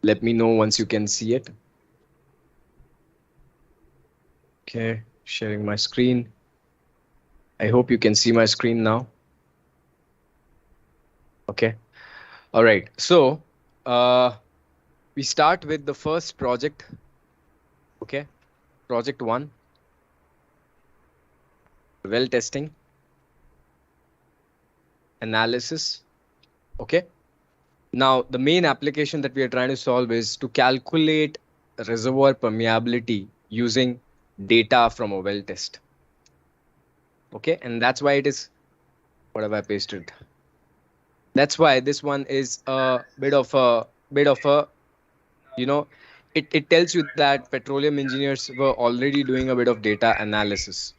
Let me know once you can see it. Okay, sharing my screen. I hope you can see my screen now. Okay. All right. So uh, we start with the first project. Okay. Project one, well testing analysis. Okay. Now, the main application that we are trying to solve is to calculate reservoir permeability using data from a well test. Okay. And that's why it is, what have I pasted? That's why this one is a bit of a, you know, it tells you that petroleum engineers were already doing a bit of data analysis.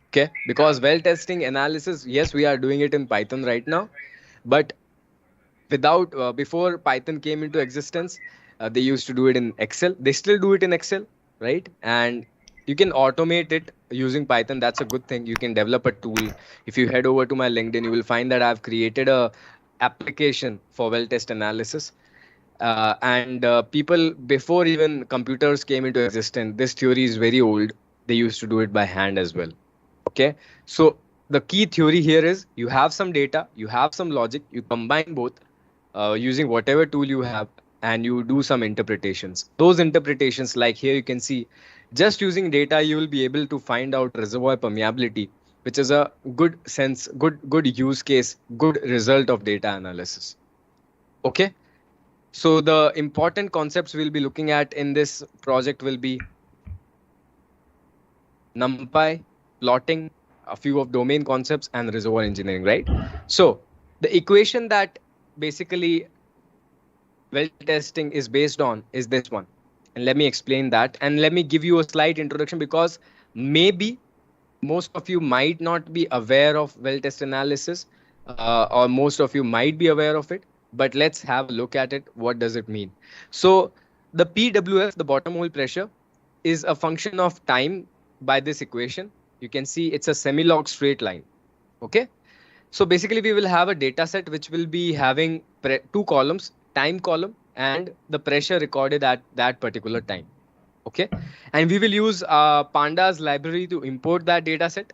Okay. Because well testing analysis, yes, we are doing it in Python right now, but without before Python came into existence, they used to do it in Excel. They still do it in Excel, right? And you can automate it using Python. That's a good thing. You can develop a tool. If you head over to my LinkedIn, you will find that I've created a application for well test analysis. And people, before even computers came into existence, this theory is very old. They used to do it by hand as well. Okay. So the key theory here is you have some data, you have some logic, you combine both using whatever tool you have, and you do some interpretations. Those interpretations, like here you can see, just using data, you will be able to find out reservoir permeability, which is a good sense, good use case, good result of data analysis. Okay. So the important concepts we'll be looking at in this project will be NumPy, plotting, a few of domain concepts, and reservoir engineering, right? So the equation that basically well testing is based on is this one. And let me explain that. And let me give you a slight introduction, because maybe most of you might not be aware of well test analysis, or most of you might be aware of it. But let's have a look at it. What does it mean? So the PWF, the bottom hole pressure, is a function of time by this equation. You can see it's a semi-log straight line. Okay. So basically we will have a data set which will be having two columns, time column and the pressure recorded at that particular time. Okay. And we will use Pandas library to import that data set.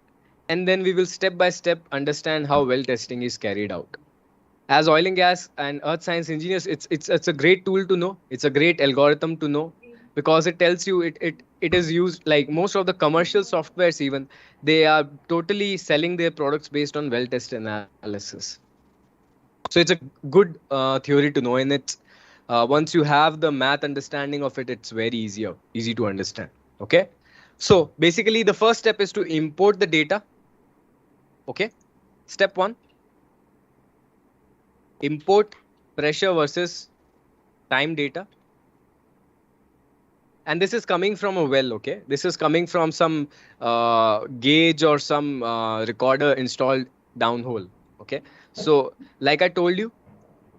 And then we will step by step understand how well testing is carried out. As oil and gas and earth science engineers, it's a great tool to know. It's a great algorithm to know, because it tells you it is used, like most of the commercial softwares, even they are totally selling their products based on well test analysis. So it's a good theory to know, and it's once you have the math understanding of it, it's very easy to understand. Okay. So basically the first step is to import the data. Okay. Step one, import pressure versus time data. And this is coming from a well. Okay. This is coming from some gauge or some recorder installed downhole. Okay. So like I told you,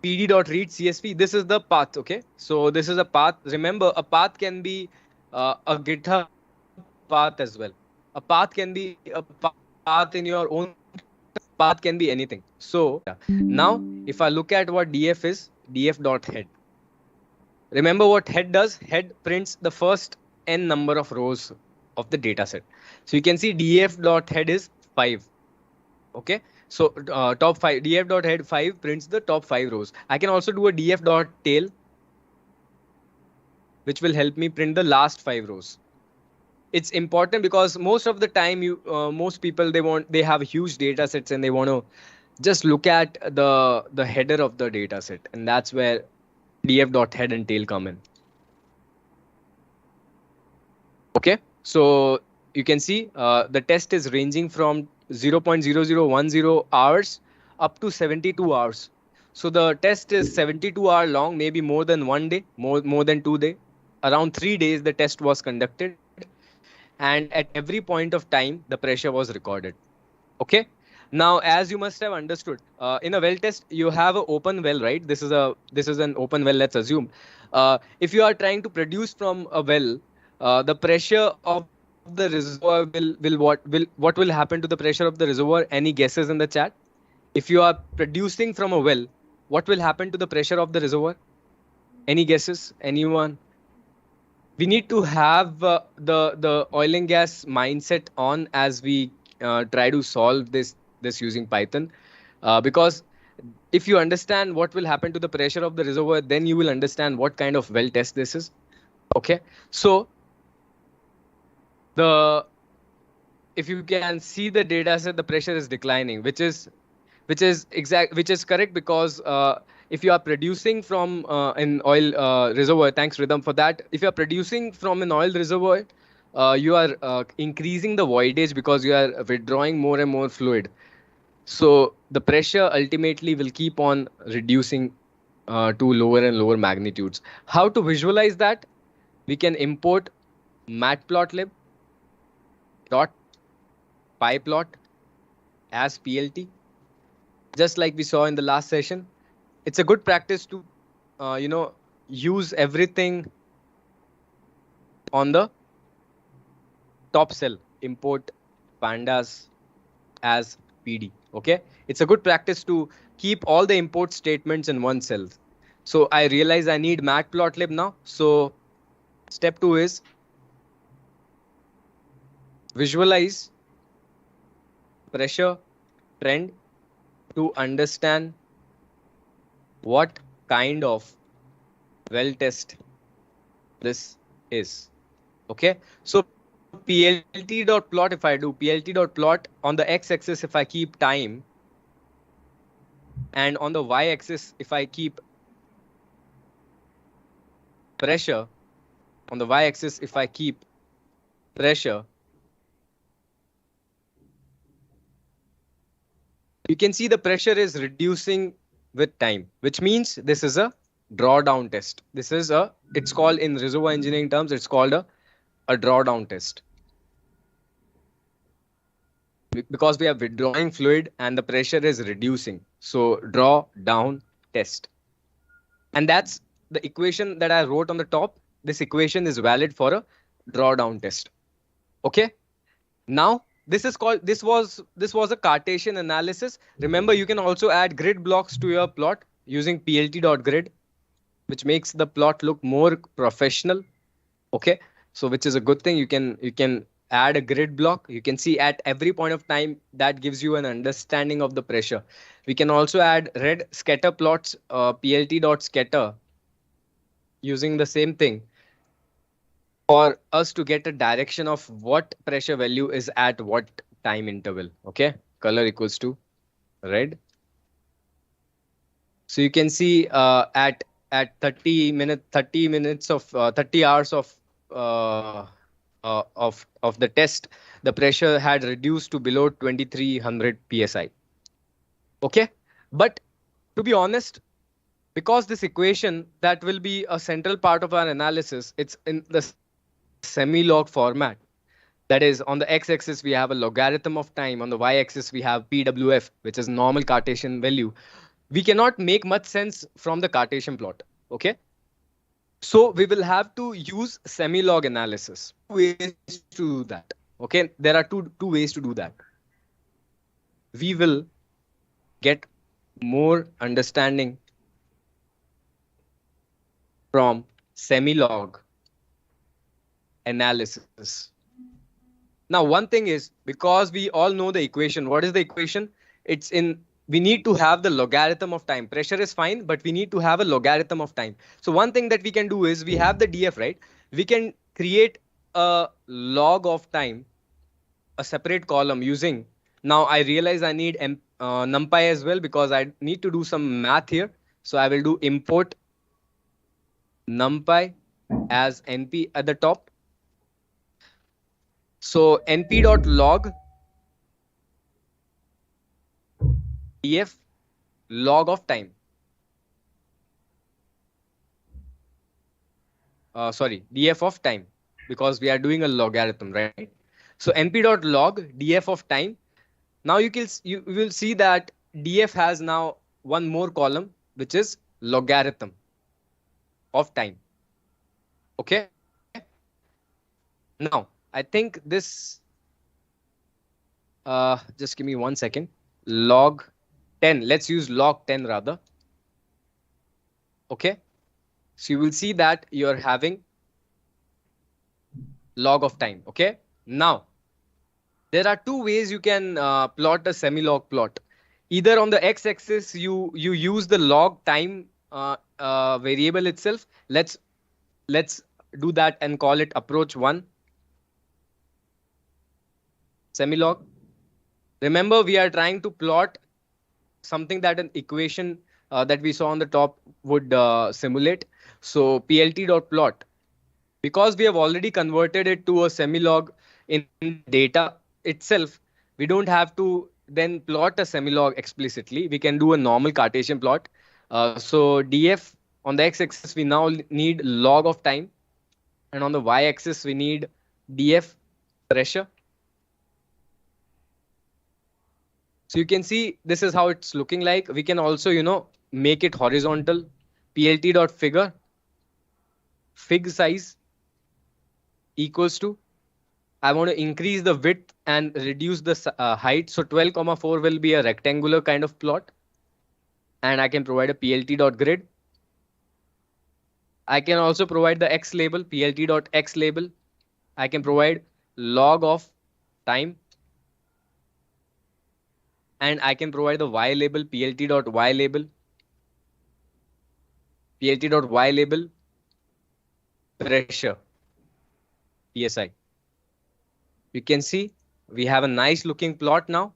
pd.read CSV, this is the path. Okay. So this is a path. Remember, a path can be a GitHub path as well. A path can be a path in your own, path can be anything. So now if I look at what df is, df.head. Remember what head does? Head prints the first n number of rows of the data set. So you can see df.head is 5. Okay. So top 5, df.head 5 prints the top 5 rows. I can also do a df.tail, which will help me print the last 5 rows. It's important because most of the time most people, they have huge data sets and they want to just look at the header of the data set, and that's where df.head and tail come in. Okay. So you can see the test is ranging from 0.0010 hours up to 72 hours. So the test is 72 hour long, maybe more than 1 day, more than 2 days. Around 3 days the test was conducted, and at every point of time the pressure was recorded. Okay. Now, as you must have understood, in a well test you have an open well, right? This is an open well. Let's assume if you are trying to produce from a well, the pressure of the reservoir what will happen to the pressure of the reservoir? Any guesses in the chat? If you are producing from a well, what will happen to the pressure of the reservoir? Any guesses? Anyone? We need to have the oil and gas mindset on as we try to solve this using Python, because if you understand what will happen to the pressure of the reservoir, then you will understand what kind of well test this is. Okay, so the if you can see the data set, the pressure is declining, which is correct, because if you are producing from an oil reservoir, thanks Rhythm for that. If you are producing from an oil reservoir, you are increasing the voidage because you are withdrawing more and more fluid. So the pressure ultimately will keep on reducing to lower and lower magnitudes. How to visualize that? We can import matplotlib dot pyplot as PLT, just like we saw in the last session. It's a good practice to use everything on the top cell. Import pandas as PD. Okay, it's a good practice to keep all the import statements in one cell. So I realize I need matplotlib now. So step 2 is visualize pressure trend to understand what kind of well test this is. Okay, so plt.plot, if I do plt.plot on the x-axis, if I keep time, and on the y-axis, if I keep pressure, on the y-axis, if I keep pressure, you can see the pressure is reducing with time, which means this is a drawdown test. This is a, it's called in reservoir engineering terms, it's called a drawdown test, because we are withdrawing fluid and the pressure is reducing. So draw down test. And that's the equation that I wrote on the top. This equation is valid for a drawdown test. Okay. Now this was a Cartesian analysis. Remember, you can also add grid blocks to your plot using plt.grid, which makes the plot look more professional. Okay. So which is a good thing. You can add a grid block. You can see at every point of time, that gives you an understanding of the pressure. We can also add red scatter plots, plt.scatter, using the same thing for us to get a direction of what pressure value is at what time interval. Okay, color equals to red. So you can see at 30 minutes of 30 hours of the test, the pressure had reduced to below 2300 psi. Okay, but to be honest, because this equation that will be a central part of our analysis, it's in the semi-log format. That is, on the x-axis, we have a logarithm of time. On the y-axis, we have PWF, which is normal Cartesian value. We cannot make much sense from the Cartesian plot. Okay. So we will have to use semi-log analysis. Ways to do that. Okay. There are two ways to do that. We will get more understanding from semi-log analysis. Now, one thing is, because we all know the equation. What is the equation? It's in, we need to have the logarithm of time. Pressure is fine, but we need to have a logarithm of time. So one thing that we can do is, we have the DF, right? We can create a log of time, a separate column using, now I realize I need numpy as well, because I need to do some math here. So I will do import numpy as np at the top. So np.log df log of time. Sorry, df of time, because we are doing a logarithm, right? So np.log df of time. Now you will see that df has now one more column, which is logarithm of time. Okay. Now I think this, just give me 1 second. Log 10. Let's use log 10 rather. Okay. So you will see that you're having log of time. Okay. Now, there are two ways you can plot a semi-log plot. Either on the x-axis, you use the log time variable itself. Let's do that and call it approach one semi-log. Remember, we are trying to plot something that an equation that we saw on the top would simulate. So plt dot plot, because we have already converted it to a semi-log in data itself, we don't have to then plot a semi-log explicitly. We can do a normal Cartesian plot. So df on the x-axis, we now need log of time, and on the y-axis, we need df pressure. So you can see this is how it's looking like. We can also, make it horizontal. plt dot figure, fig size equals to, I want to increase the width and reduce the height. So 12,4 will be a rectangular kind of plot. And I can provide a plt.grid. I can also provide the x label, plt.x label. I can provide log of time. And I can provide the y label, plt.y label, plt.y label, pressure, psi. You can see we have a nice looking plot now.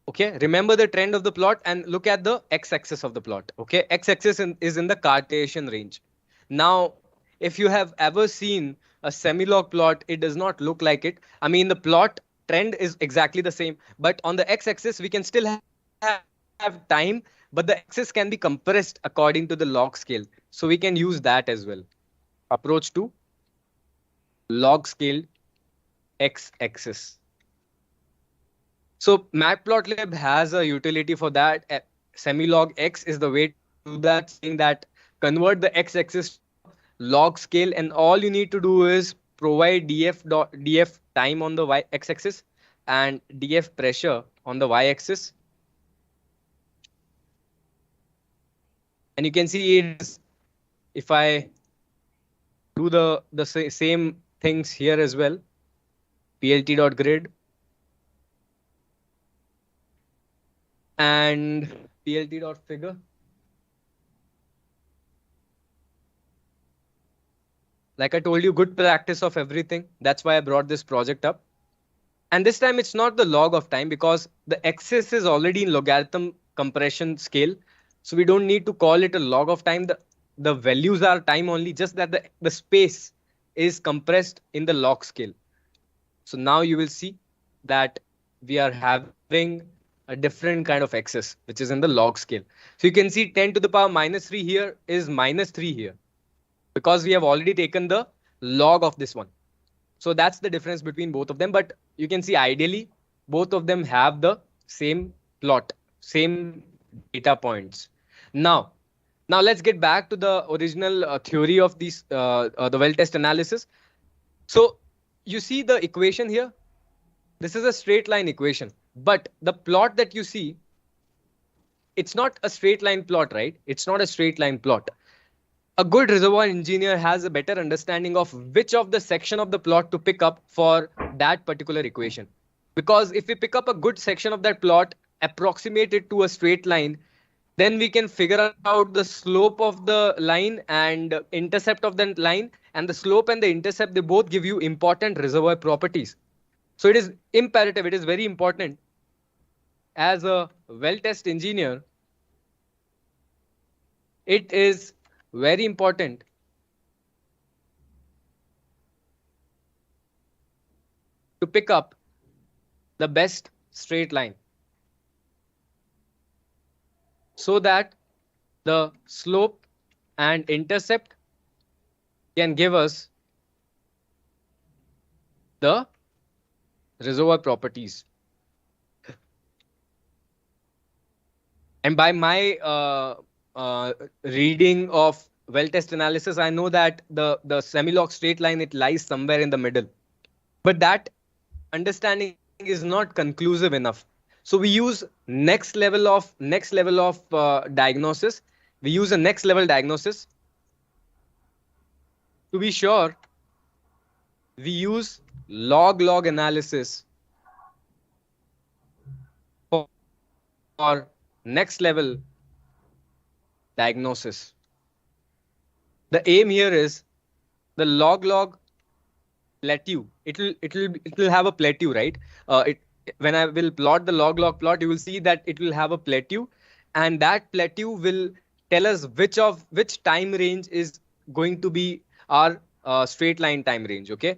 Okay, remember the trend of the plot and look at the x-axis of the plot. Okay, x-axis is in the Cartesian range. Now, if you have ever seen a semi-log plot, it does not look like it. I mean, the plot trend is exactly the same, but on the x-axis, we can still have time, but the axis can be compressed according to the log scale. So we can use that as well. Approach to log scale x-axis. So Matplotlib has a utility for that. Semilog x is the way to do that, saying that convert the x-axis to log scale, and all you need to do is provide df time on the x-axis and df pressure on the y-axis. And you can see it is, if I do the same things here as well, plt.grid and plt.figure. Like I told you, good practice of everything. That's why I brought this project up. And this time it's not the log of time because the axis is already in logarithm compression scale. So we don't need to call it a log of time. The values are time only, just that the space is compressed in the log scale. So now you will see that we are having a different kind of axis, which is in the log scale. So you can see 10 to the power minus 3 here is minus 3 here, because we have already taken the log of this one. So that's the difference between both of them. But you can see ideally, both of them have the same plot, same data points. Now let's get back to the original theory of these, the well test analysis. So you see the equation here. This is a straight line equation, but the plot that you see, it's not a straight line plot, right? It's not a straight line plot. A good reservoir engineer has a better understanding of which of the section of the plot to pick up for that particular equation. Because if we pick up a good section of that plot, approximate it to a straight line, then we can figure out the slope of the line and intercept of that line. And the slope and the intercept, they both give you important reservoir properties. So it is imperative, it is very important as a well test engineer. It is very important to pick up the best straight line so that the slope and intercept can give us the reservoir properties. And by my reading of well test analysis, I know that the semi-log straight line, it lies somewhere in the middle. But that understanding is not conclusive enough. So we use next level of diagnosis. We use a next level diagnosis To be sure, we use log analysis for next level diagnosis. The aim here is the log plateau. It will have a plateau, right? It When I will plot the log plot, you will see that it will have a plateau, and that plateau will tell us which time range is going to be our straight line time range. Okay,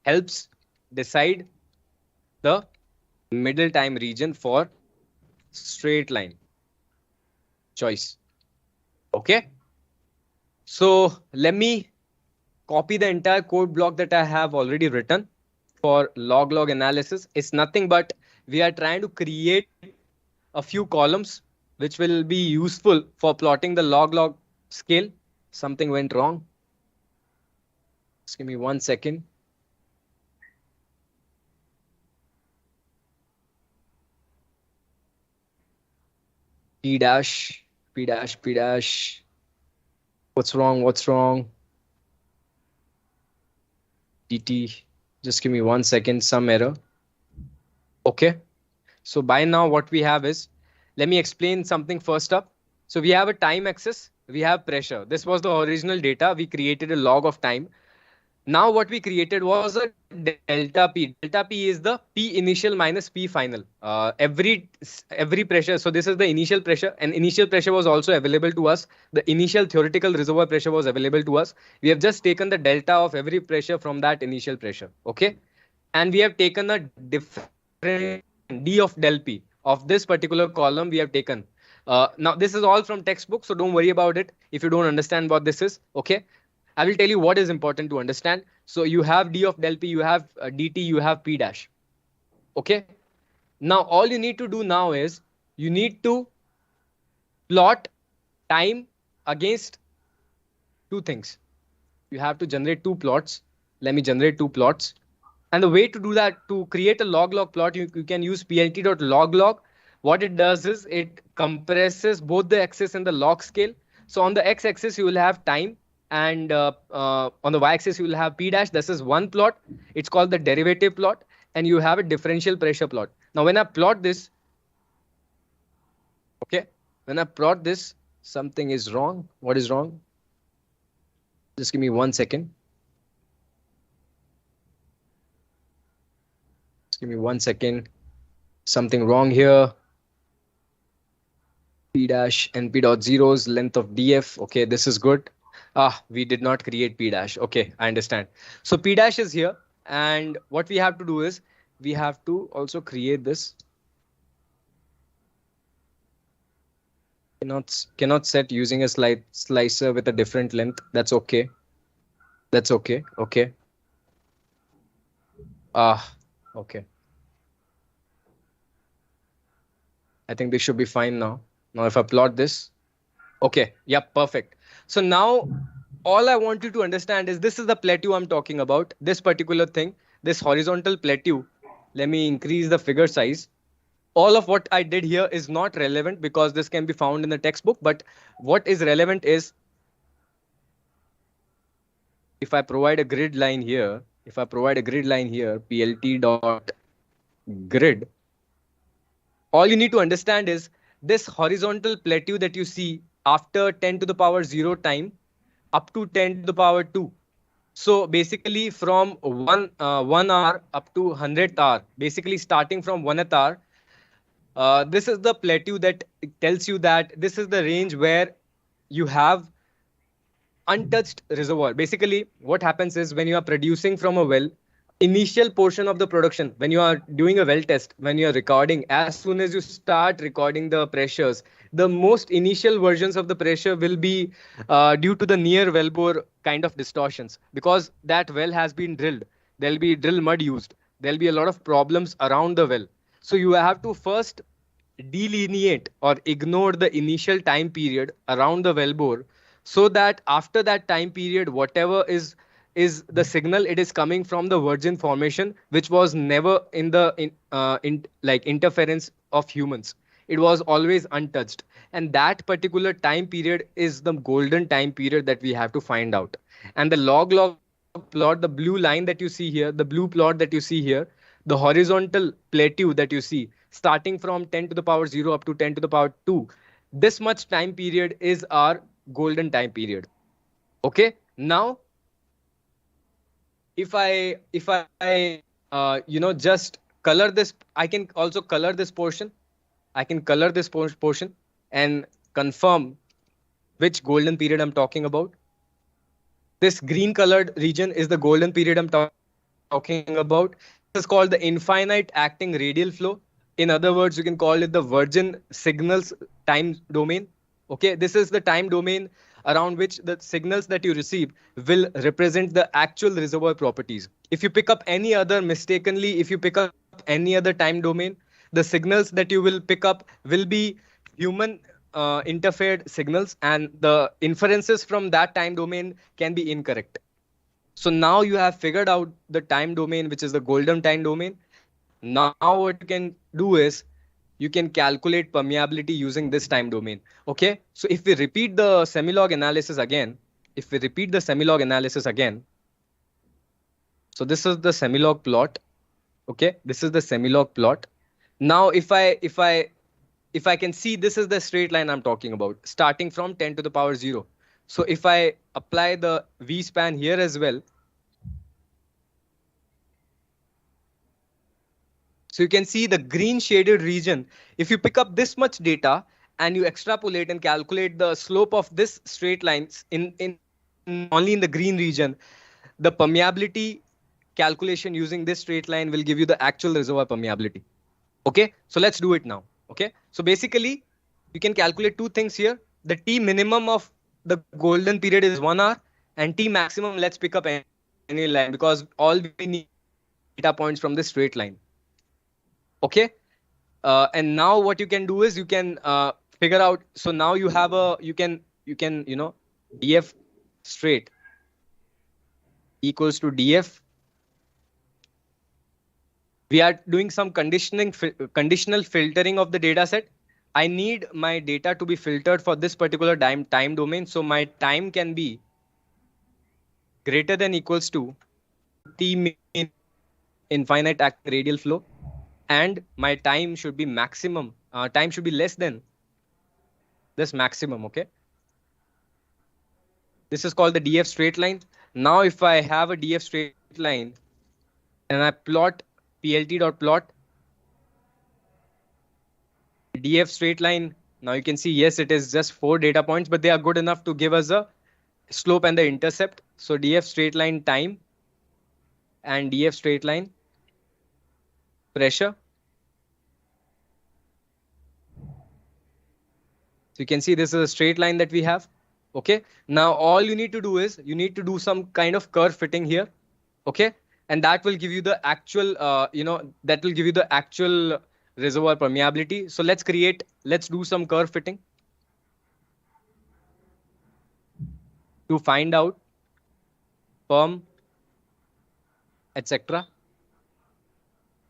helps decide the middle time region for straight line choice. Okay, so let me copy the entire code block that I have already written for log analysis. It's nothing but we are trying to create a few columns which will be useful for plotting the log scale. Something went wrong. Just give me 1 second. P dash, P dash, P dash. What's wrong? What's wrong? DT. Just give me 1 second. Some error. Okay. So by now what we have is, let me explain something first up. So we have a time axis, we have pressure. This was the original data. We created a log of time. Now what we created was a delta P. Delta P is the P initial minus P final. Every pressure. So this is the initial pressure, and initial pressure was also available to us. The initial theoretical reservoir pressure was available to us. We have just taken the delta of every pressure from that initial pressure. Okay, and we have taken a different D of del P of this particular column. We have taken. Now this is all from textbook, so don't worry about it if you don't understand what this is. Okay. I will tell you what is important to understand. So you have D of del P, you have dt, you have P dash. Okay. Now all you need to do now is you need to plot time against two things. You have to generate two plots. Let me generate two plots. And the way to do that, to create a log plot, you can use plt.log. What it does is it compresses both the axis and the log scale. So on the x-axis, you will have time, and on the y-axis, you will have p dash. This is one plot. It's called the derivative plot, and you have a differential pressure plot. Now, when I plot this, okay, when I plot this, something is wrong. What is wrong? Just give me 1 second. Just give me 1 second. Something wrong here. P dash np dot zeros length of df. Okay, this is good. We did not create P dash. Okay, I understand. So P dash is here. And what we have to do is we have to also create this. Cannot set using a slicer with a different length. That's okay. That's okay. Okay. Okay. I think this should be fine now. Now, if I plot this, okay. Yep, perfect. So now all I want you to understand is this is the plateau I'm talking about. This particular thing, this horizontal plateau. Let me increase the figure size. All of what I did here is not relevant because this can be found in the textbook. But what is relevant is if I provide a grid line here, plt dot grid, all you need to understand is this horizontal plateau that you see after 10 to the power 0 time up to 10 to the power 2. So basically from 1 hour up to 100th hour, basically starting from 1th hour, this is the plateau that tells you that this is the range where you have untouched reservoir. Basically, what happens is when you are producing from a well, initial portion of the production, when you are doing a well test, when you are recording, as soon as you start recording the pressures, the most initial versions of the pressure will be due to the near wellbore kind of distortions, because that well has been drilled. There'll be drill mud used. There'll be a lot of problems around the well. So you have to first delineate or ignore the initial time period around the wellbore, so that after that time period, whatever is the signal, it is coming from the virgin formation, which was never in the like interference of humans. It was always untouched. and that particular time period is the golden time period that we have to find out. And the log plot, the blue line that you see here, the blue plot that you see here, the horizontal plateau that you see starting from 10 to the power 0 up to 10 to the power 2, this much time period is our golden time period. Okay, now if I just color this, I can also color this portion. I can color this portion and confirm which golden period I'm talking about. This green colored region is the golden period I'm talking about. This is called the infinite acting radial flow. In other words, you can call it the virgin signals time domain. Okay, this is the time domain around which the signals that you receive will represent the actual reservoir properties. If you pick up any other mistakenly, if you pick up any other time domain, the signals that you will pick up will be human interfered signals, and the inferences from that time domain can be incorrect. So now you have figured out the time domain, which is the golden time domain. Now what you can do is you can calculate permeability using this time domain. Okay, so if we repeat the semilog analysis again, so this is the semilog plot. Okay, this is the semilog plot. Now if I can see, this is the straight line I'm talking about, starting from 10 to the power 0. So if I apply the V span here as well, so you can see the green shaded region. If you pick up this much data and you extrapolate and calculate the slope of this straight lines in only in the green region, the permeability calculation using this straight line will give you the actual reservoir permeability. Okay, so let's do it now. Okay, so basically you can calculate two things here. The T minimum of the golden period is 1 hour, and T maximum, let's pick up any line, because all we need data points from this straight line. Okay, and now what you can do is you can figure out. So now you have a you can df straight equals to df. We are doing some conditional filtering of the data set. I need my data to be filtered for this particular time domain. So my time can be greater than equals to T min infinite acting radial flow, and my time should be maximum. Time should be less than this maximum. Okay, this is called the df straight line. Now if I have a df straight line and I plot plt dot plot df straight line, now you can see, yes, it is just 4 data points, but they are good enough to give us a slope and the intercept. So df straight line time and df straight line pressure. So you can see this is a straight line that we have. Okay, now all you need to do is you need to do some kind of curve fitting here. Okay, and that will give you the actual that will give you the actual reservoir permeability. So let's do some curve fitting to find out perm, etc.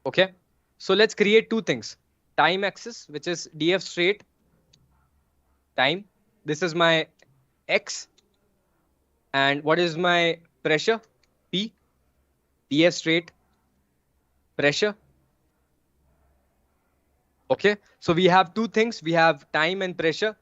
Okay, so let's create two things: time axis, which is df straight time, this is my x, and what is my pressure, p, df straight pressure. Okay, so we have two things, we have time and pressure.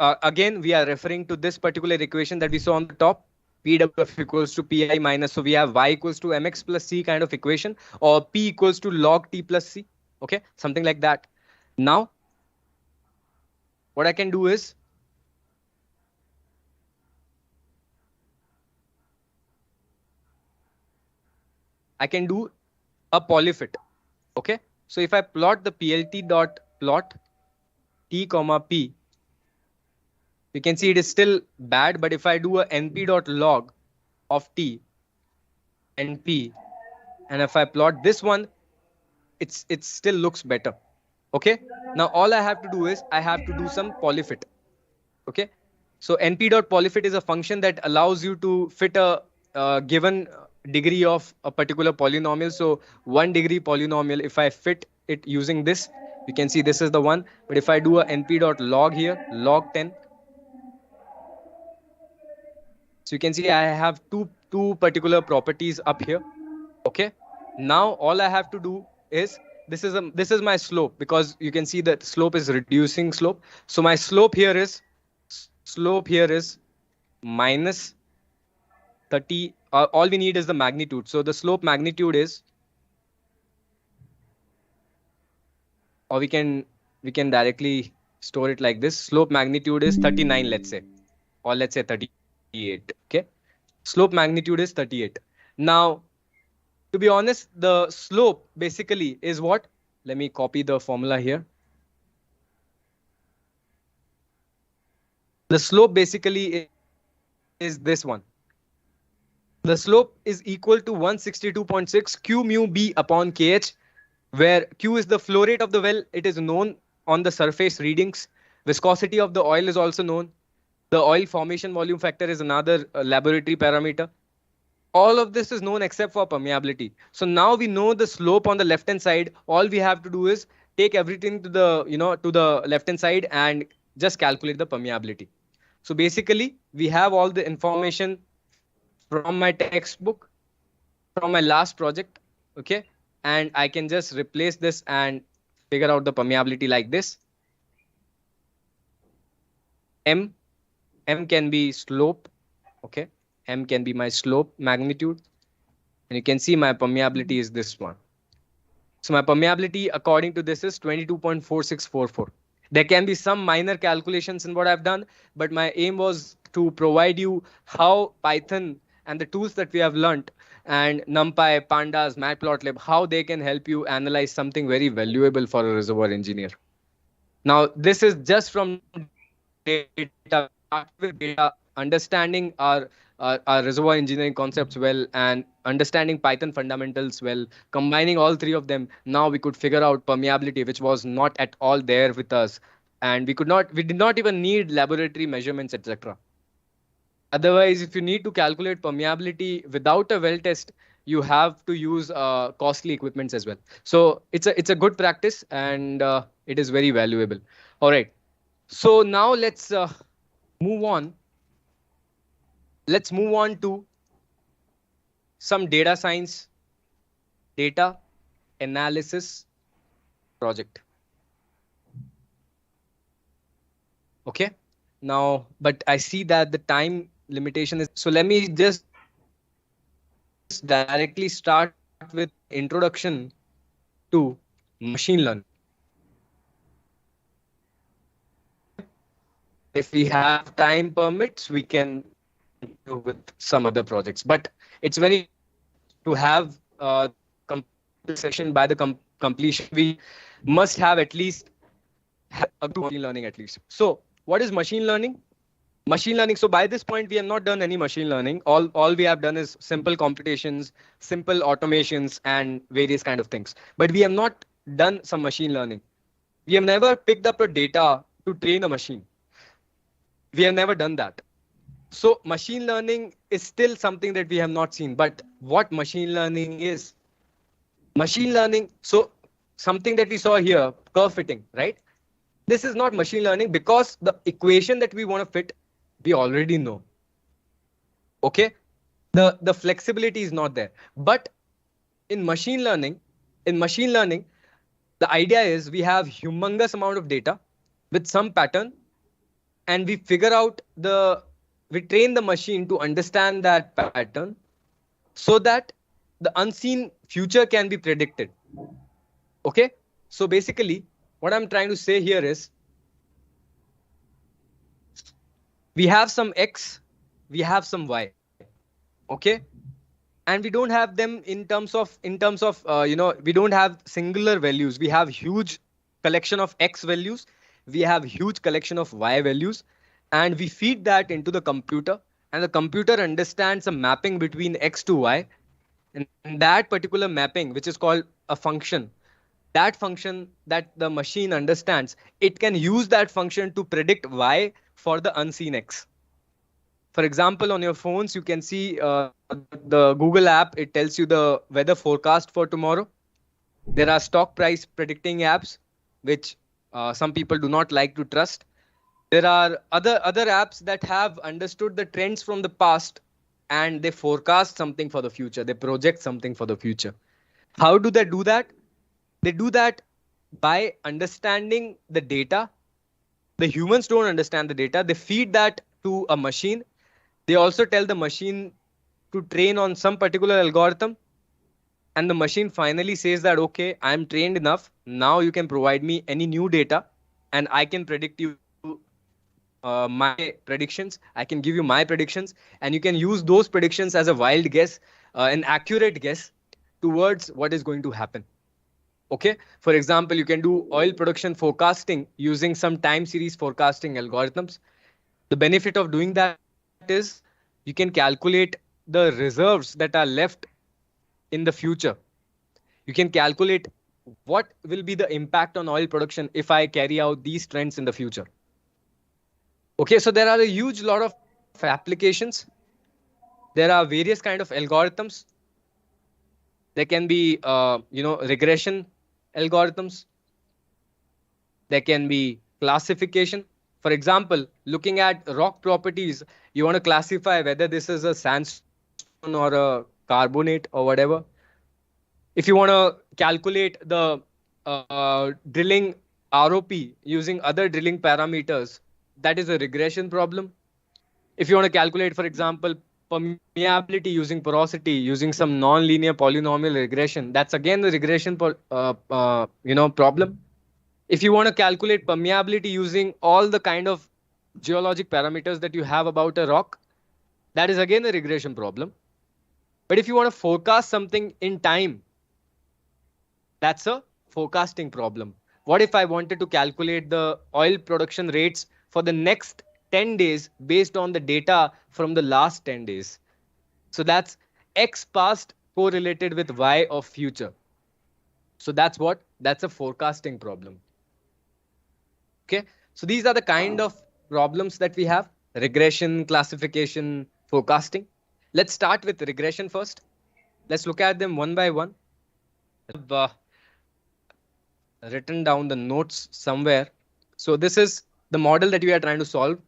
Again, we are referring to this particular equation that we saw on the top, PWF equals to PI minus, so we have y equals to mx plus c kind of equation, or p equals to log t plus c. Okay, something like that. Now what I can do is I can do a polyfit. Okay, so if I plot the plt dot plot t comma p, you can see it is still bad, but if I do a np dot log of t and p, and if I plot this one, it still looks better. Okay, now all I have to do is I have to do some polyfit. Okay, so np dot polyfit is a function that allows you to fit a given degree of a particular polynomial. So 1 degree polynomial, if I fit it using this, You can see this is the one. But if I do a np.log here, log 10, so you can see I have two particular properties up here. Okay. Now all I have to do is this is my slope, because you can see that slope is reducing slope. So my slope here is minus 30. All we need is the magnitude. So the slope magnitude is, or we can directly store it like this. Slope magnitude is 39, let's say, or let's say 38. Okay. Slope magnitude is 38. Now, to be honest, the slope basically is what? Let me copy the formula here. The slope basically is this one. The slope is equal to 162.6 q mu b upon kh, where q is the flow rate of the well. It is known on the surface readings. Viscosity of the oil is also known. The oil formation volume factor is another laboratory parameter. All of this is known except for permeability. So now we know the slope on the left hand side. All we have to do is take everything to the, to the left hand side and just calculate the permeability. So basically we have all the information from my textbook, from my last project. Okay. And I can just replace this and figure out the permeability like this. M, M can be slope. Okay. M can be my slope magnitude. And you can see my permeability is this one. So my permeability according to this is 22.4644. There can be some minor calculations in what I've done, but my aim was to provide you how Python and the tools that we have learned, and NumPy, Pandas, Matplotlib, how they can help you analyze something very valuable for a reservoir engineer. Now, this is just from data. We start with data, understanding our reservoir engineering concepts well, and understanding Python fundamentals well, combining all three of them. Now we could figure out permeability, which was not at all there with us. And we did not even need laboratory measurements, etc. Otherwise, if you need to calculate permeability without a well test, you have to use costly equipments as well. So it's a good practice, and it is very valuable. All right. So now let's move on. Let's move on to some data science, data analysis project. Okay. Now, but I see that the time limitation is, so let me just directly start with introduction to machine learning. And if we have time permits, we can continue with some other projects. But it's very important to have complete session by the completion. We must have at least a good machine learning at least. So what is machine learning? Machine learning. So by this point, we have not done any machine learning. All we have done is simple computations, simple automations, and various kind of things. But we have not done some machine learning. We have never picked up a data to train a machine. We have never done that. So machine learning is still something that we have not seen. But what machine learning is? Machine learning, so something that we saw here, curve fitting, right? This is not machine learning because the equation that we want to fit, we already know. Okay, the flexibility is not there. But in machine learning, the idea is we have humongous amount of data with some pattern, and we train the machine to understand that pattern so that the unseen future can be predicted. Okay, so basically what I'm trying to say here is we have some X, we have some Y. Okay, and we don't have them in terms of we don't have singular values. We have huge collection of X values, we have huge collection of Y values, and we feed that into the computer, and the computer understands a mapping between X to Y, and that particular mapping, which is called a function, that function that the machine understands, it can use that function to predict Y for the unseen X. For example, on your phones, you can see the Google app. It tells you the weather forecast for tomorrow. There are stock price predicting apps. which some people do not like to trust. There are other apps that have understood the trends from the past, and they forecast something for the future. They project something for the future. How do they do that? They do that by understanding the data. The humans don't understand the data. They feed that to a machine. They also tell the machine to train on some particular algorithm, and the machine finally says that, okay, I'm trained enough, now you can provide me any new data, and I can predict you my predictions. I can give you my predictions, and you can use those predictions as a wild guess, an accurate guess towards what is going to happen. Okay, for example, you can do oil production forecasting using some time series forecasting algorithms. The benefit of doing that is you can calculate the reserves that are left in the future. You can calculate what will be the impact on oil production if I carry out these trends in the future. Okay, so there are a huge lot of applications. There are various kind of algorithms. There can be regression algorithms. There can be classification. For example, looking at rock properties, you want to classify whether this is a sandstone or a carbonate or whatever. If you want to calculate the drilling ROP using other drilling parameters, that is a regression problem. If you want to calculate, for example, permeability using porosity, using some non-linear polynomial regression, that's again the regression problem. If you want to calculate permeability using all the kind of geologic parameters that you have about a rock, that is again a regression problem. But if you want to forecast something in time, that's a forecasting problem. What if I wanted to calculate the oil production rates for the next 10 days based on the data from the last 10 days? So that's X past correlated with Y of future. So that's what? That's a forecasting problem. Okay, so these are the kind of problems that we have: regression, classification, forecasting. Let's start with regression first. Let's look at them one by one. I've written down the notes somewhere. So this is the model that we are trying to solve.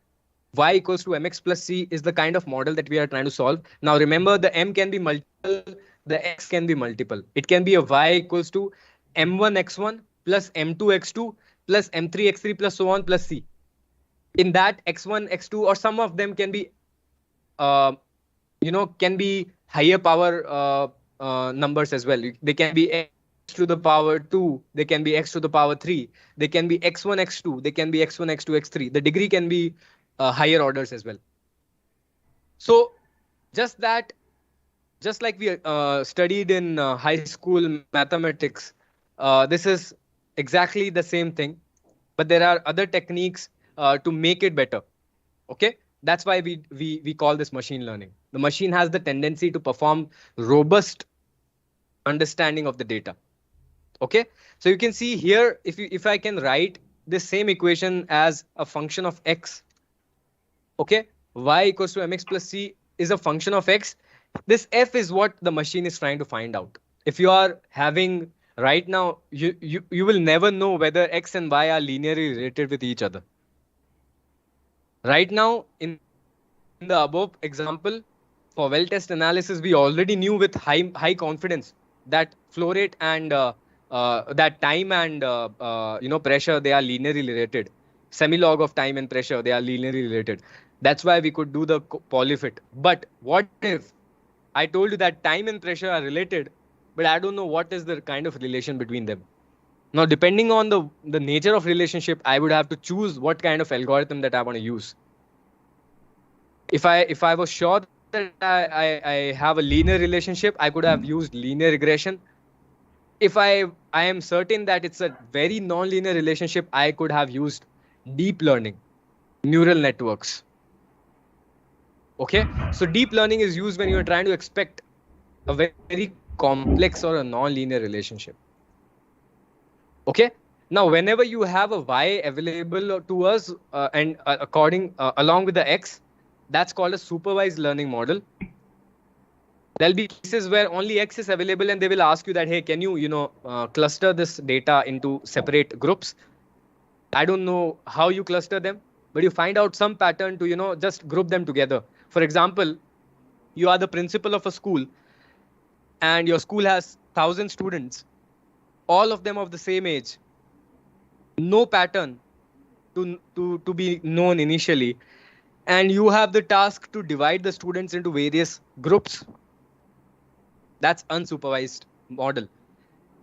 Y equals to mx plus c is the kind of model that we are trying to solve. Now remember, the m can be multiple, the x can be multiple. It can be a y equals to m1 x1 plus m2 x2 plus m3 x3 plus so on plus c. In that, x1 x2 or some of them can be can be higher power numbers as well. They can be x to the power 2, they can be x to the power 3, they can be x1 x2, they can be x1 x2 x3. The degree can be higher orders as well. So just like we studied in high school mathematics, this is exactly the same thing, but there are other techniques to make it better. Okay, that's why we call this machine learning. The machine has the tendency to perform robust understanding of the data. Okay, so you can see here, if I can write this same equation as a function of x. Okay, y equals to mx plus c is a function of x. This f is what the machine is trying to find out. If you are having right now, you will never know whether x and y are linearly related with each other. Right now, in the above example, for well test analysis, we already knew with high confidence that flow rate and that time and pressure, they are linearly related. Semilog of time and pressure, they are linearly related. That's why we could do the polyfit. But what if I told you that time and pressure are related, but I don't know what is the kind of relation between them? Now, depending on the nature of relationship, I would have to choose what kind of algorithm that I want to use. If I was sure that I have a linear relationship, I could have used linear regression. If I am certain that it's a very non-linear relationship, I could have used deep learning, neural networks. Okay, so deep learning is used when you're trying to expect a very complex or a non-linear relationship. Okay, now whenever you have a y available to us and along with the x, that's called a supervised learning model. There'll be cases where only X is available and they will ask you that, hey, can you, cluster this data into separate groups? I don't know how you cluster them, but you find out some pattern to, just group them together. For example, you are the principal of a school and your school has 1,000 students, all of them of the same age, no pattern to be known initially. And you have the task to divide the students into various groups. That's unsupervised model.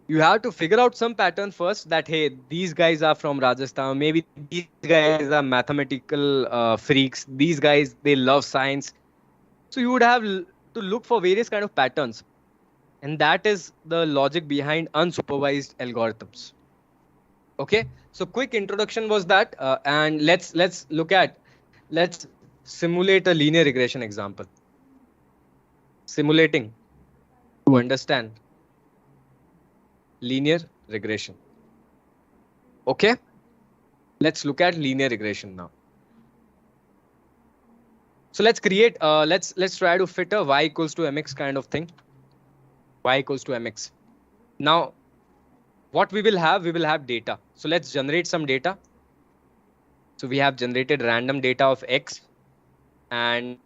You have to figure out some pattern first that, hey, these guys are from Rajasthan, maybe these guys are mathematical freaks, these guys, they love science. So you would have to look for various kind of patterns, and that is the logic behind unsupervised algorithms. Okay, so quick introduction was that, and let's look at, let's simulate a linear regression example, simulating to understand linear regression. Okay, let's look at linear regression now. So let's create, let's try to fit a y equals to mx kind of thing. Y equals to mx. Now, what we will have data. So let's generate some data. So we have generated random data of x, and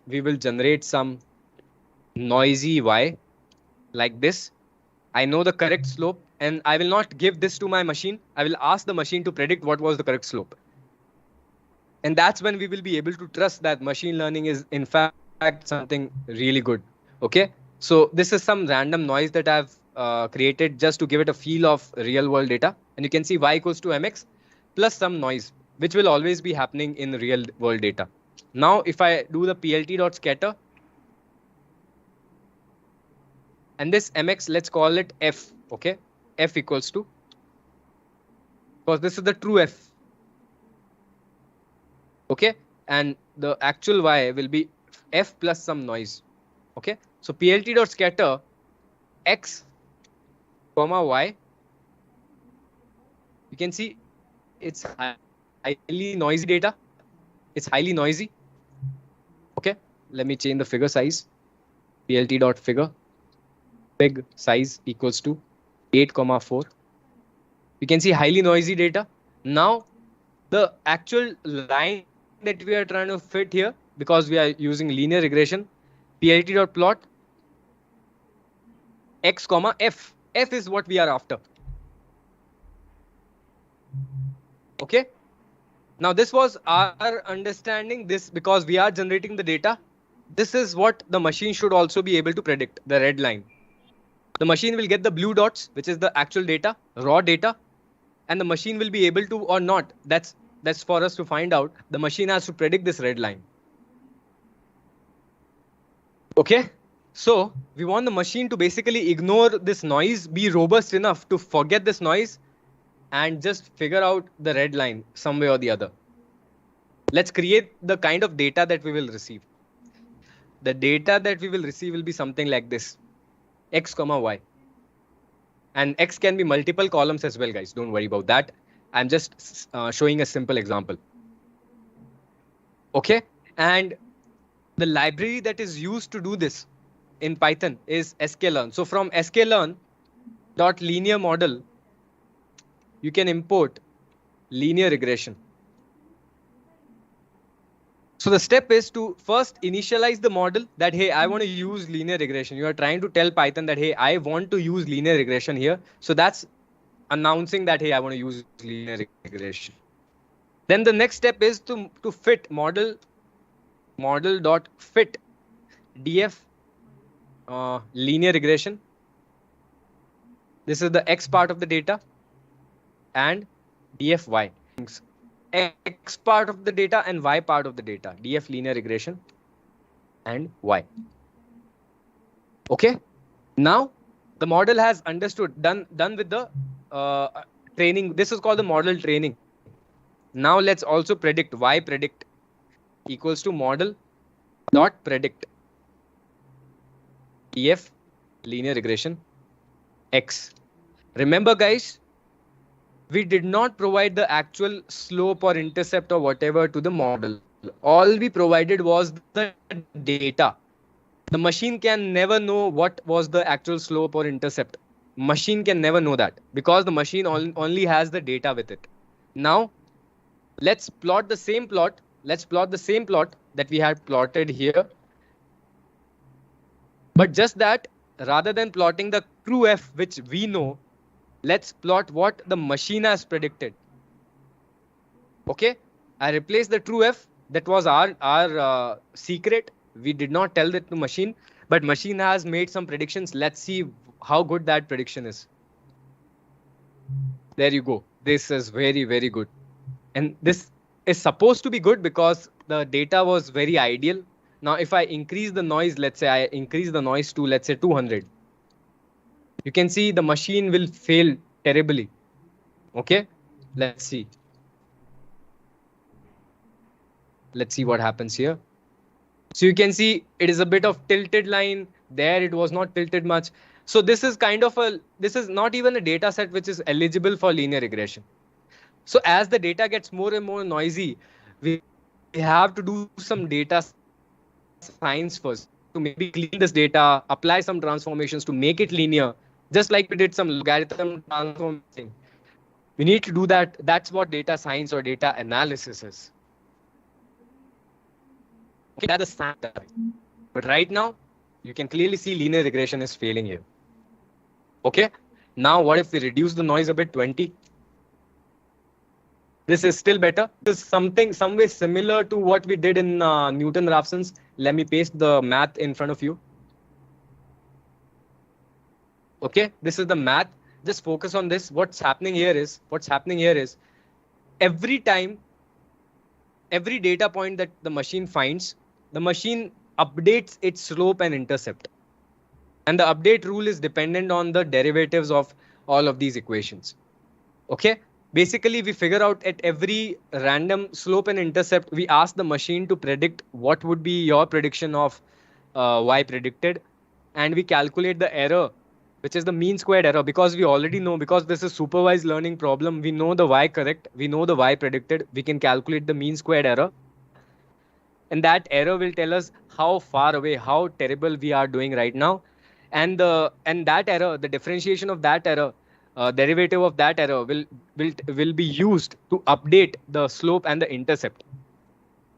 we will generate some noisy y like this. I know the correct slope, and I will not give this to my machine. I will ask the machine to predict what was the correct slope. And that's when we will be able to trust that machine learning is in fact something really good. Okay, so this is some random noise that I've created just to give it a feel of real world data. And you can see y equals to mx plus some noise, which will always be happening in real world data. Now, if I do the plt.scatter, and this mx, let's call it f. Okay, f equals to, because this is the true f. Okay, and the actual y will be f plus some noise. Okay, so plt.scatter x comma y, you can see it's highly noisy data. It's highly noisy. Okay, let me change the figure size. plt.figure fig size equals to 8,4. You can see highly noisy data. Now, the actual line that we are trying to fit here, because we are using linear regression, plt.plot x comma f. F is what we are after. Okay, now this was our understanding. This, because we are generating the data, this is what the machine should also be able to predict, the red line. The machine will get the blue dots, which is the actual data, raw data, and the machine will be able to or not. That's for us to find out. The machine has to predict this red line. Okay, so we want the machine to basically ignore this noise, be robust enough to forget this noise, and just figure out the red line some way or the other. Let's create the kind of data that we will receive. The data that we will receive will be something like this, x comma y. And x can be multiple columns as well, guys. Don't worry about that. I'm just showing a simple example. Okay, and the library that is used to do this in Python is sklearn. So from sklearn.linear model, you can import linear regression. So the step is to first initialize the model that, hey, I want to use linear regression. You are trying to tell Python that, hey, I want to use linear regression here. So that's announcing that, hey, I want to use linear regression. Then the next step is to fit model.fit df linear regression. This is the x part of the data, and df y. X part of the data and y part of the data, df linear regression and y. Okay, now the model has understood, done with the training. This is called the model training. Now let's also predict. Y predict equals to model dot predict df linear regression x. Remember, guys, we did not provide the actual slope or intercept or whatever to the model. All we provided was the data. The machine can never know what was the actual slope or intercept. Machine can never know that because the machine only has the data with it. Now, let's plot the same plot. Let's plot the same plot that we had plotted here. But just that, rather than plotting the true F, which we know, let's plot what the machine has predicted. Okay, I replaced the true F. That was our secret. We did not tell that to machine, but machine has made some predictions. Let's see how good that prediction is. There you go. This is very, very good. And this is supposed to be good because the data was very ideal. Now, if I increase the noise, let's say I increase the noise to, let's say 200, you can see the machine will fail terribly. Okay, let's see. Let's see what happens here. So you can see it is a bit of tilted line. There it was not tilted much. So this is kind of this is not even a data set which is eligible for linear regression. So as the data gets more and more noisy, we have to do some data science first to maybe clean this data, apply some transformations to make it linear, just like we did some logarithm transforming. We need to do that. That's what data science or data analysis is. Okay, that's the standard. But right now, you can clearly see linear regression is failing here. Okay, now what if we reduce the noise a bit, 20? This is still better. This is something, some way similar to what we did in Newton-Raphson's. Let me paste the math in front of you. Okay, this is the math. Just focus on this. What's happening here is every time, every data point that the machine finds, the machine updates its slope and intercept. And the update rule is dependent on the derivatives of all of these equations. Okay, basically we figure out at every random slope and intercept, we ask the machine to predict what would be your prediction of y predicted, and we calculate the error, which is the mean squared error, because we already know, because this is supervised learning problem, we know the y correct, we know the y predicted, we can calculate the mean squared error. And that error will tell us how far away, how terrible we are doing right now. And that error, the differentiation of that error, derivative of that error will be used to update the slope and the intercept.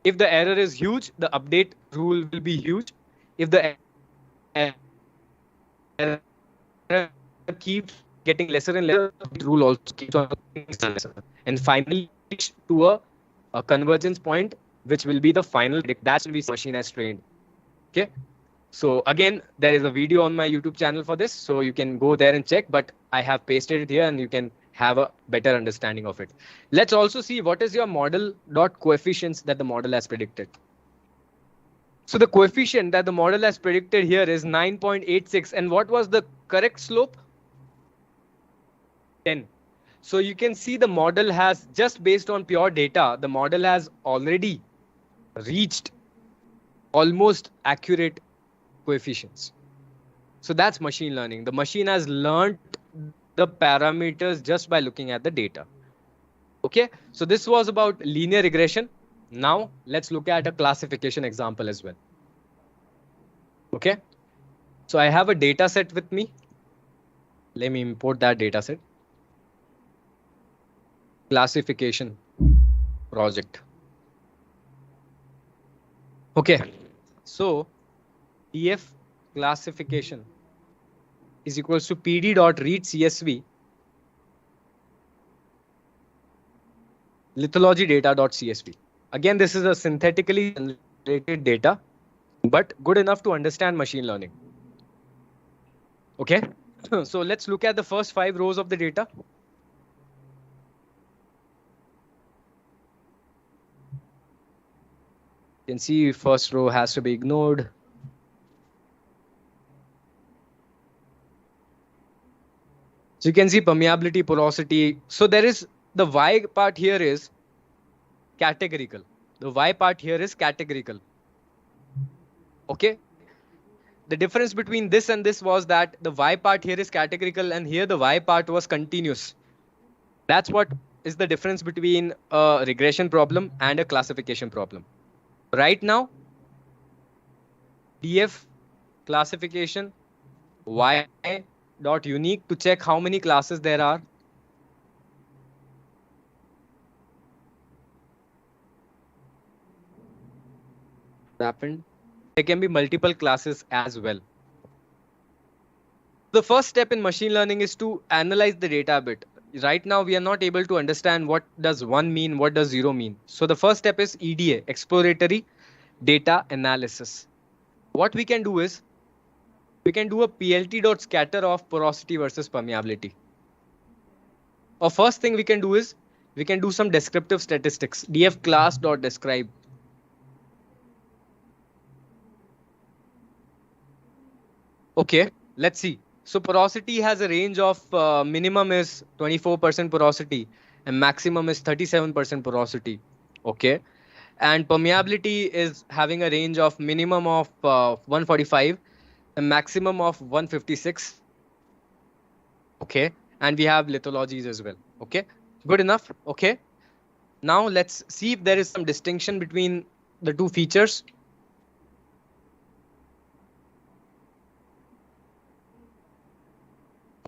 If the error is huge, the update rule will be huge. If the error keeps getting lesser and lesser, the rule also keeps on getting lesser. And finally reach to a convergence point, which will be the final predict. That's when we machine has trained. Okay. So again, there is a video on my YouTube channel for this, so you can go there and check, but I have pasted it here and you can have a better understanding of it. Let's also see what is your model dot coefficients that the model has predicted. So the coefficient that the model has predicted here is 9.86. And what was the correct slope? 10. So you can see the model has, just based on pure data, the model has already reached almost accurate coefficients. So that's machine learning. The machine has learned the parameters just by looking at the data. Okay, so this was about linear regression. Now let's look at a classification example as well. Okay, so I have a data set with me. Let me import that data set. Classification project. Okay, so df classification is equals to pd.read csv lithology data.csv. Again, this is a synthetically generated data, but good enough to understand machine learning. Okay, so let's look at the first 5 rows of the data. You can see first row has to be ignored. So you can see permeability, porosity. So there is the Y part here is categorical. The Y part here is categorical. Okay. The difference between this and this was that the Y part here is categorical and here the Y part was continuous. That's what is the difference between a regression problem and a classification problem. Right now, DF classification y dot unique to check how many classes there are. Happened. There can be multiple classes as well. The first step in machine learning is to analyze the data a bit. Right now, we are not able to understand what does 1 mean, what does 0 mean. So the first step is EDA, exploratory data analysis. What we can do is, we can do a PLT.scatter of porosity versus permeability. Or first thing we can do is, we can do some descriptive statistics, df class.describe. Okay, let's see. So porosity has a range of minimum is 24% porosity and maximum is 37% porosity. Okay. And permeability is having a range of minimum of 145 and maximum of 156. Okay. And we have lithologies as well. Okay. Good enough. Okay. Now let's see if there is some distinction between the two features.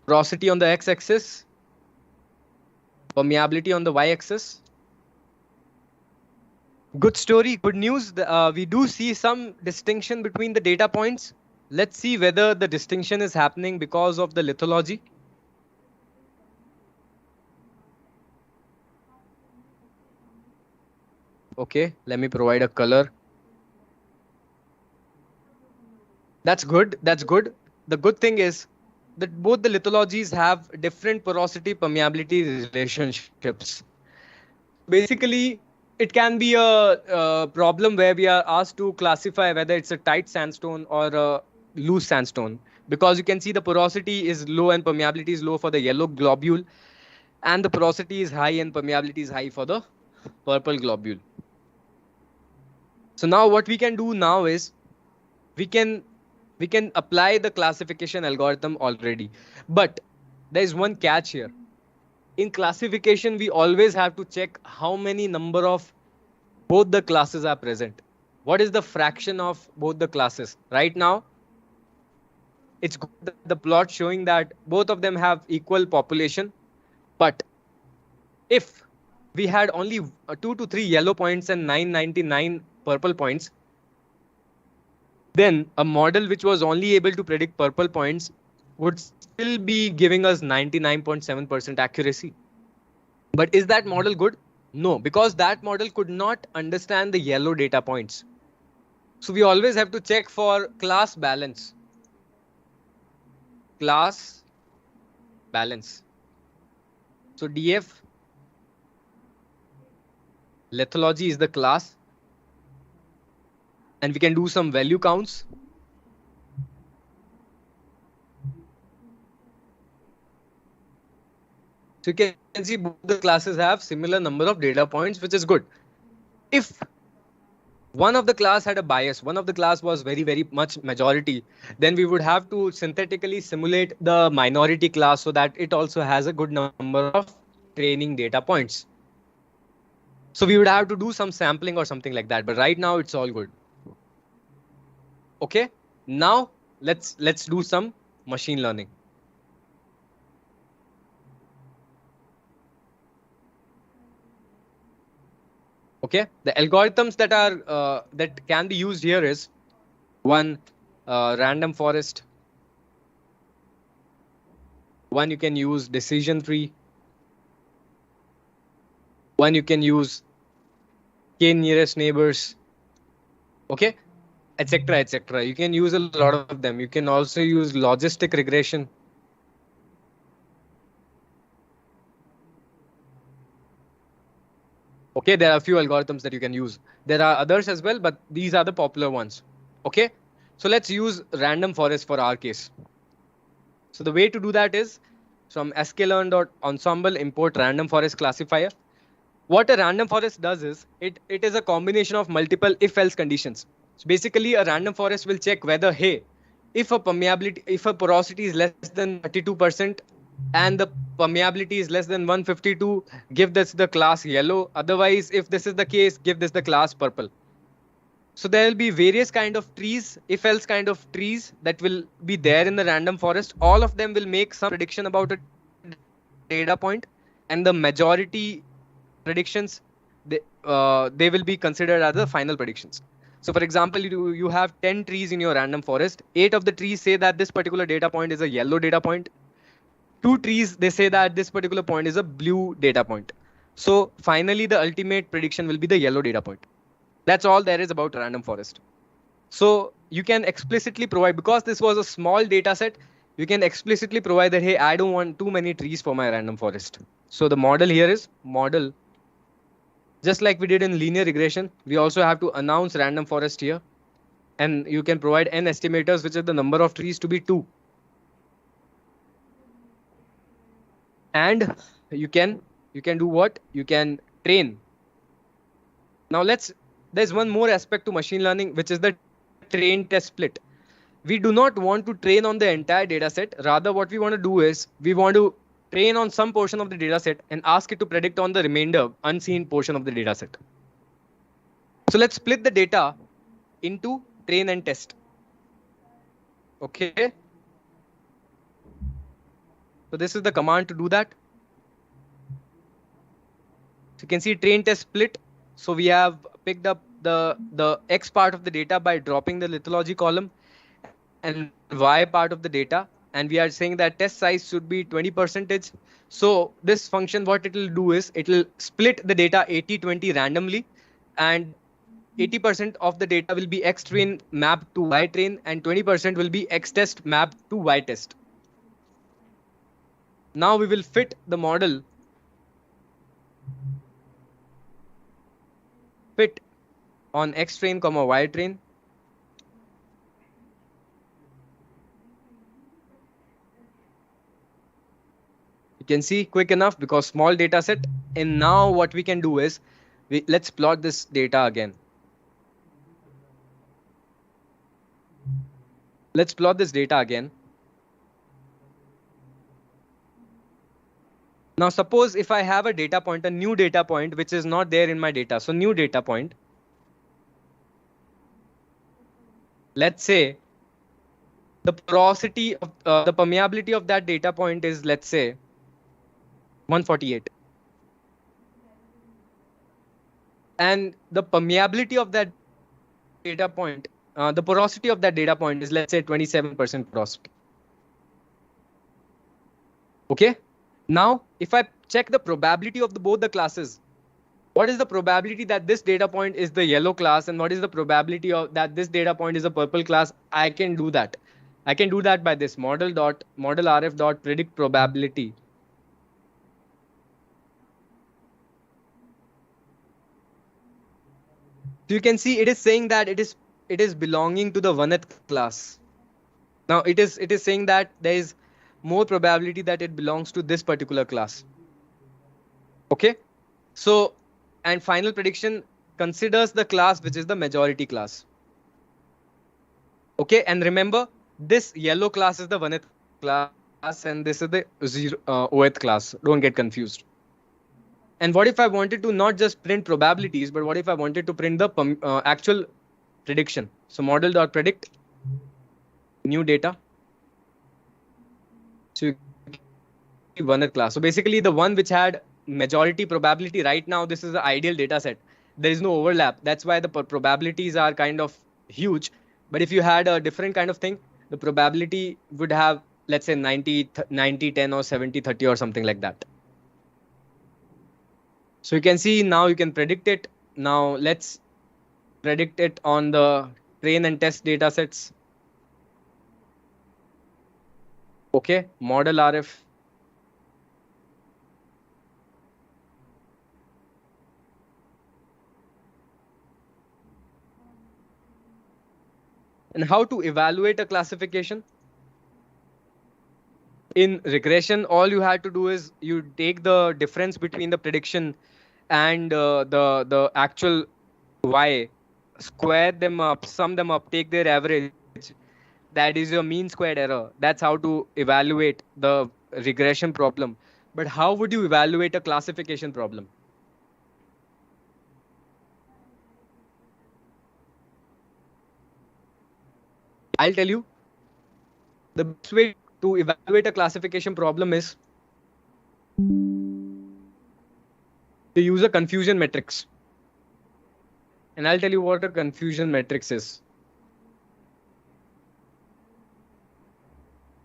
Porosity on the x-axis, permeability on the y-axis. Good story, good news. We do see some distinction between the data points. Let's see whether the distinction is happening because of the lithology. Okay, let me provide a color. That's good. That's good. The good thing is that both the lithologies have different porosity permeability relationships. Basically, it can be a problem where we are asked to classify whether it's a tight sandstone or a loose sandstone, because you can see the porosity is low and permeability is low for the yellow globule, and the porosity is high and permeability is high for the purple globule. So now what we can do now is we can apply the classification algorithm already, but there is one catch here. In classification, we always have to check how many number of both the classes are present. What is the fraction of both the classes? Right now, it's the plot showing that both of them have equal population. But if we had only 2 to 3 yellow points and 999 purple points, then a model which was only able to predict purple points would still be giving us 99.7% accuracy. But is that model good? No, because that model could not understand the yellow data points. So we always have to check for class balance. Class balance. So DF lithology is the class. And we can do some value counts. So you can see both the classes have similar number of data points, which is good. If one of the class had a bias, one of the class was very, very much majority, then we would have to synthetically simulate the minority class so that it also has a good number of training data points. So we would have to do some sampling or something like that. But right now it's all good. Okay, now let's do some machine learning. Okay, the algorithms that are that can be used here is one, random forest. One, you can use decision tree. One, you can use k nearest neighbors. Okay, etc. etc. You can use a lot of them. You can also use logistic regression. Okay, there are a few algorithms that you can use. There are others as well, but these are the popular ones. Okay, so let's use random forest for our case. So the way to do that is from sklearn.ensemble import random forest classifier. What a random forest does is it is a combination of multiple if-else conditions. So basically, a random forest will check whether, hey, if a porosity is less than 32% and the permeability is less than 152, give this the class yellow. Otherwise, if this is the case, give this the class purple. So there will be various kind of trees, if else kind of trees that will be there in the random forest. All of them will make some prediction about a data point, and the majority predictions, they will be considered as the final predictions. So for example, you have 10 trees in your random forest. 8 of the trees say that this particular data point is a yellow data point. 2 trees, they say that this particular point is a blue data point. So finally, the ultimate prediction will be the yellow data point. That's all there is about random forest. So you can explicitly provide, because this was a small data set, you can explicitly provide that, hey, I don't want too many trees for my random forest. So the model here is model. Just like we did in linear regression, we also have to announce random forest here. And you can provide n estimators, which is the number of trees to be 2. And you can do what? You can train. Now there's one more aspect to machine learning, which is the train test split. We do not want to train on the entire data set. Rather, what we want to do is we want to train on some portion of the data set and ask it to predict on the remainder unseen portion of the data set. So let's split the data into train and test. Okay. So this is the command to do that. So you can see train test split. So we have picked up the X part of the data by dropping the lithology column and Y part of the data. And we are saying that test size should be 20%. So this function, what it will do is it will split the data 80-20 randomly, and 80% of the data will be X train mapped to Y train, and 20% will be X test mapped to Y test. Now we will fit the model fit on X train comma Y train. You can see quick enough because small data set. And now what we can do is let's plot this data again. Let's plot this data again. Now suppose if I have a data point, a new data point, which is not there in my data. So new data point. Let's say the porosity of the permeability of that data point is, let's say, 148. And the permeability of that data point, the porosity of that data point is, let's say, 27% porosity. Okay. Now, if I check the probability of both the classes, what is the probability that this data point is the yellow class, and what is the probability of that this data point is a purple class? I can do that. I can do that by this model rf dot predict probability. So you can see it is saying that it is belonging to the 1th class. Now it is saying that there is more probability that it belongs to this particular class. Okay. So, and final prediction considers the class which is the majority class. Okay. And remember, this yellow class is the 1th class and this is the 0th class. Don't get confused. And what if I wanted to not just print probabilities, but what if I wanted to print the actual prediction? So model.predict new data. So you 1th class. So basically the one which had majority probability right now, this is the ideal data set. There is no overlap. That's why the probabilities are kind of huge. But if you had a different kind of thing, the probability would have, let's say 90, 10 or 70, 30 or something like that. So you can see now you can predict it. Now let's predict it on the train and test data sets. Okay, model RF. And how to evaluate a classification? In regression, all you had to do is you take the difference between the prediction and the actual y, square them up, sum them up, take their average. That is your mean squared error. That's how to evaluate the regression problem. But how would you evaluate a classification problem? I'll tell you the best way to evaluate a classification problem is to use a confusion matrix. And I'll tell you what a confusion matrix is.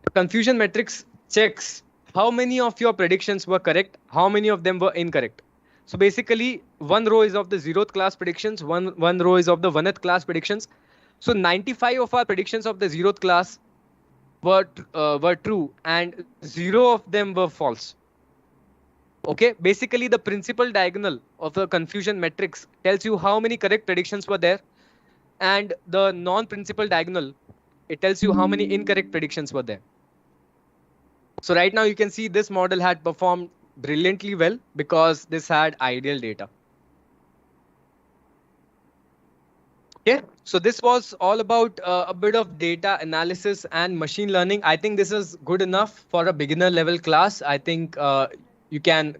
The confusion matrix checks how many of your predictions were correct, how many of them were incorrect. So basically, one row is of the 0th class predictions, one row is of the 1th class predictions. So 95 of our predictions of the 0th class were true, and 0 of them were false. Okay, basically the principal diagonal of the confusion matrix tells you how many correct predictions were there, and the non-principal diagonal, it tells you how many incorrect predictions were there. So right now you can see this model had performed brilliantly well because this had ideal data. Okay, so this was all about a bit of data analysis and machine learning. I think this is good enough for a beginner level class. I think you can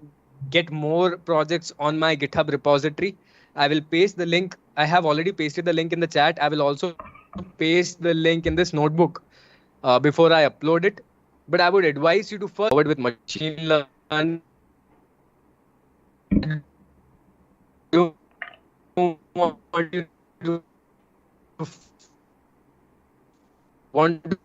get more projects on my GitHub repository. I will paste the link. I have already pasted the link in the chat. I will also paste the link in this notebook before I upload it. But I would advise you to first forward with machine learning. You want to